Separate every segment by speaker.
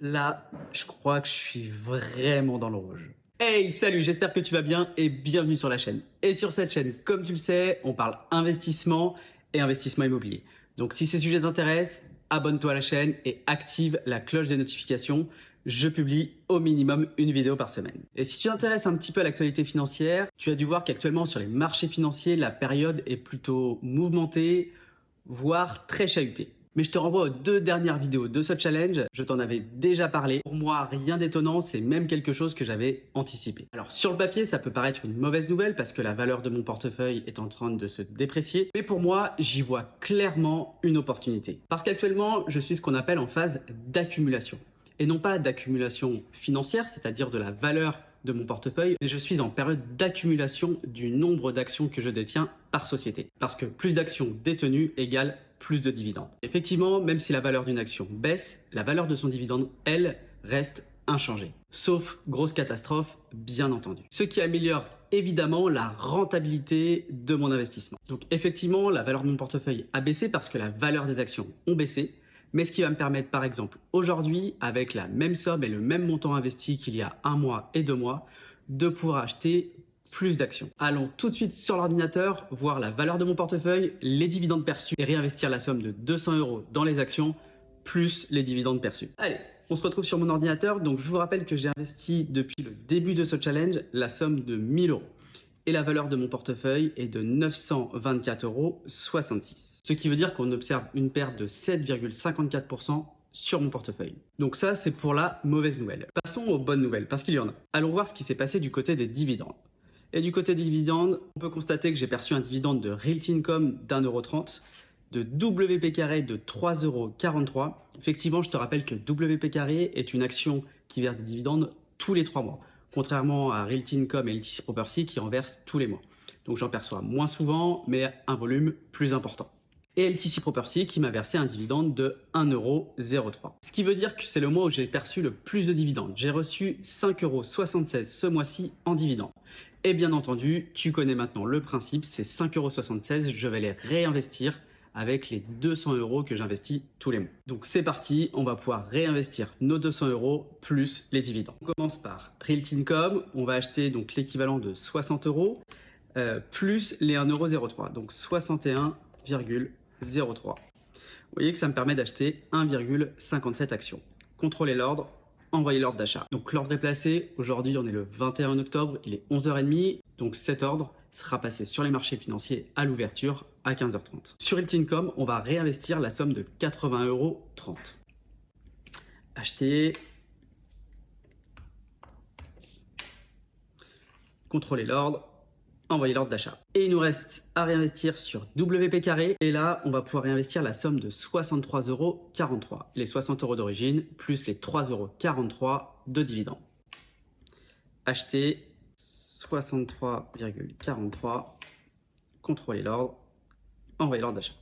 Speaker 1: Là, je crois que je suis vraiment dans le rouge. Hey, salut, j'espère que tu vas bien et bienvenue sur la chaîne. Et sur cette chaîne, comme tu le sais, on parle investissement et investissement immobilier. Donc si ces sujets t'intéressent, abonne-toi à la chaîne et active la cloche des notifications. Je publie au minimum une vidéo par semaine. Et si tu t'intéresses un petit peu à l'actualité financière, tu as dû voir qu'actuellement sur les marchés financiers, la période est plutôt mouvementée, voire très chahutée. Mais je te renvoie aux 2 dernières vidéos de ce challenge. Je t'en avais déjà parlé. Pour moi, rien d'étonnant, c'est même quelque chose que j'avais anticipé. Alors sur le papier, ça peut paraître une mauvaise nouvelle parce que la valeur de mon portefeuille est en train de se déprécier. Mais pour moi, j'y vois clairement une opportunité. Parce qu'actuellement, je suis ce qu'on appelle en phase d'accumulation. Et non pas d'accumulation financière, c'est-à-dire de la valeur de mon portefeuille, mais je suis en période d'accumulation du nombre d'actions que je détiens par société. Parce que plus d'actions détenues égale plus de dividendes. Effectivement, même si la valeur d'une action baisse, la valeur de son dividende, elle, reste inchangée. Sauf grosse catastrophe, bien entendu. Ce qui améliore évidemment la rentabilité de mon investissement. Donc effectivement, la valeur de mon portefeuille a baissé parce que la valeur des actions ont baissé. Mais ce qui va me permettre, par exemple, aujourd'hui, avec la même somme et le même montant investi qu'il y a 1 mois et 2 mois, de pouvoir acheter plus d'actions. Allons tout de suite sur l'ordinateur, voir la valeur de mon portefeuille, les dividendes perçus et réinvestir la somme de 200 € dans les actions, plus les dividendes perçus. Allez, on se retrouve sur mon ordinateur. Donc, je vous rappelle que j'ai investi depuis le début de ce challenge la somme de 1 000 €. Et la valeur de mon portefeuille est de 924,66 €. Ce qui veut dire qu'on observe une perte de 7,54% sur mon portefeuille. Donc ça, c'est pour la mauvaise nouvelle. Passons aux bonnes nouvelles, parce qu'il y en a. Allons voir ce qui s'est passé du côté des dividendes. Et du côté des dividendes, on peut constater que j'ai perçu un dividende de Realty Income d'1,30 €, de WP Carré de 3,43 €. Effectivement, je te rappelle que WP Carré est une action qui verse des dividendes tous les 3 mois. Contrairement à Realty Income et LTC Property qui en versent tous les mois. Donc j'en perçois moins souvent, mais un volume plus important. Et LTC Property qui m'a versé un dividende de 1,03 €. Ce qui veut dire que c'est le mois où j'ai perçu le plus de dividendes. J'ai reçu 5,76 € ce mois-ci en dividendes. Et bien entendu, tu connais maintenant le principe, ces 5,76 €, je vais les réinvestir avec les 200 € que j'investis tous les mois. Donc c'est parti, on va pouvoir réinvestir nos 200 € plus les dividendes. On commence par Realty Income, on va acheter donc l'équivalent de 60 € plus les 1,03 €, donc 61,03 €. Vous voyez que ça me permet d'acheter 1,57 actions. Contrôler l'ordre, envoyer l'ordre d'achat. Donc l'ordre est placé, aujourd'hui on est le 21 octobre, il est 11h30, donc cet ordre sera passé sur les marchés financiers à l'ouverture à 15h30. Sur Realty Income, on va réinvestir la somme de 80,30 €. Acheter, contrôler l'ordre, envoyer l'ordre d'achat. Et il nous reste à réinvestir sur WP Carré. Et là, on va pouvoir réinvestir la somme de 63,43 €. Les 60 € d'origine, plus les 3,43 € de dividendes. Acheter 63,43 €. Contrôler l'ordre, envoyer l'ordre d'achat.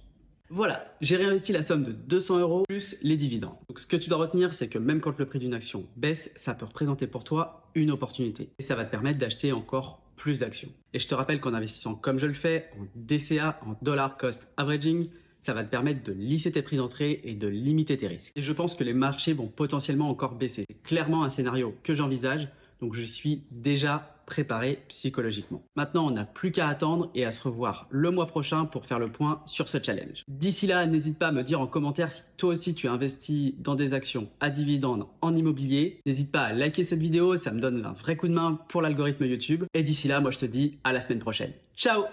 Speaker 1: Voilà, j'ai réinvesti la somme de 200 € plus les dividendes. Donc ce que tu dois retenir, c'est que même quand le prix d'une action baisse, ça peut représenter pour toi une opportunité. Et ça va te permettre d'acheter encore plus d'actions. Et je te rappelle qu'en investissant comme je le fais, en DCA, en Dollar Cost Averaging, ça va te permettre de lisser tes prix d'entrée et de limiter tes risques. Et je pense que les marchés vont potentiellement encore baisser. C'est clairement un scénario que j'envisage, donc je suis déjà préparé psychologiquement. Maintenant, on n'a plus qu'à attendre et à se revoir le mois prochain pour faire le point sur ce challenge. D'ici là, n'hésite pas à me dire en commentaire si toi aussi tu investis dans des actions à dividendes en immobilier. N'hésite pas à liker cette vidéo, ça me donne un vrai coup de main pour l'algorithme YouTube. Et d'ici là, moi je te dis à la semaine prochaine. Ciao!